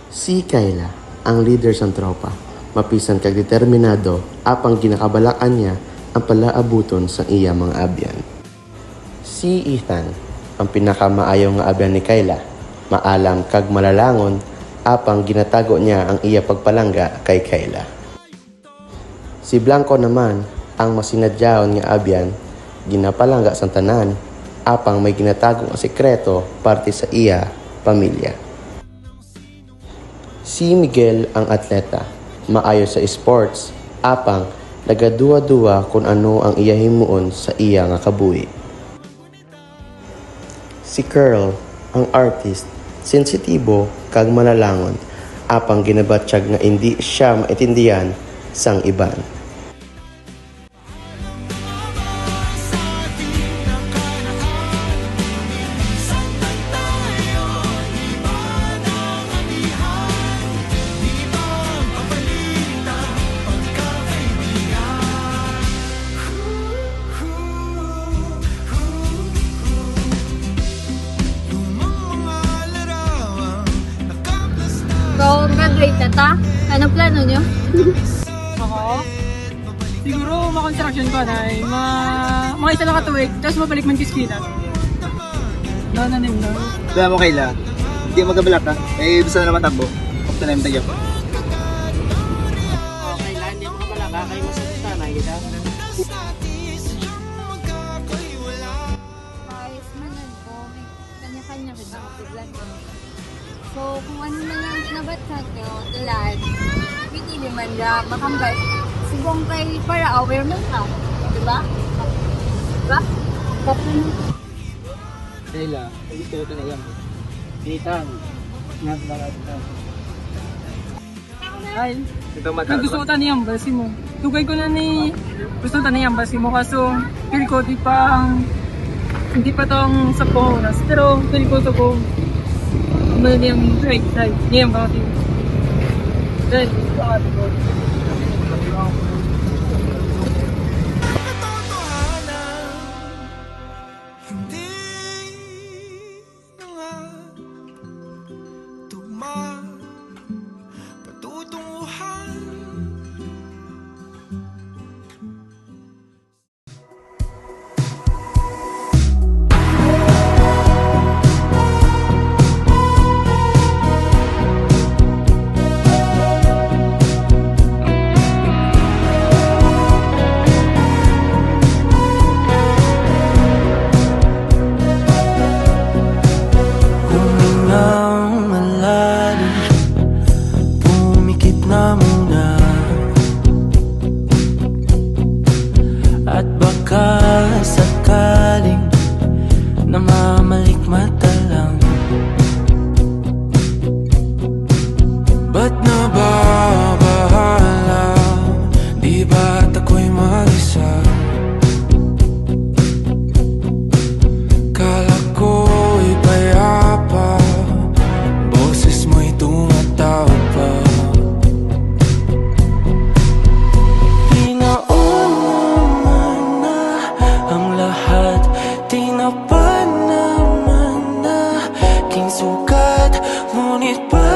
Si Kayla, ang leader sa tropa, mapisan kag determinado apang ginakabalakan niya ang palaabuton sa iya mga abyan. Si Ethan, ang pinakamaayaw nga abyan ni Kayla, maalam kag malalangon apang ginatago niya ang iya pagpalangga kay Kayla. Si Blanco naman, ang masinadyaon nga abyan, ginapalangga sa tanan apang may ginatago nga sekreto parte sa iya pamilya. Si Miguel ang atleta, maayo sa sports, apang nagaduwa-duwa kung ano ang iya himuon sa iya nga kabuhi. Si Carl ang artist, sensitibo kag malalangon, apang ginabatsyag nga hindi siya maintindihan sang iban. So, graduate na ta? Anong plano nyo? Ako? Siguro ma-construction ko na mga isa lang katuwig, tapos mabalik man kiskina. Nananim na. Kaya mo Kayla, hindi magabalak ka. Eh, gusto na naman takbo. Kapta na yung tagyo. Kayla, hindi ako kapalaka, kayo masakita na kita. Guys, manan ko, may kanya-kanya rin ako biglan. So, kung ano na lang kinabatag nyo, tulad, pinili man na makambay. Sigong kay para aware man ka. Diba? Diba? Kapag Kayla, gusto ko na yan. Ethan, ingat na natin. Ay, Ito mata. gusto ko taniyang basi mo. Tugay ko na ni gusto taniyang basi mo kaso feel ko hindi pa tong sa oras. Pero feel ko to ko yung right side. Niyang bakit. Then, at baka sakaling namamalikmata lang. Ba't nababahala? Di ba't ako'y mag-isa? Kala ko'y payapa, boses mo'y tumatawag pa. Tinapa naman na aking sugat, ngunit pa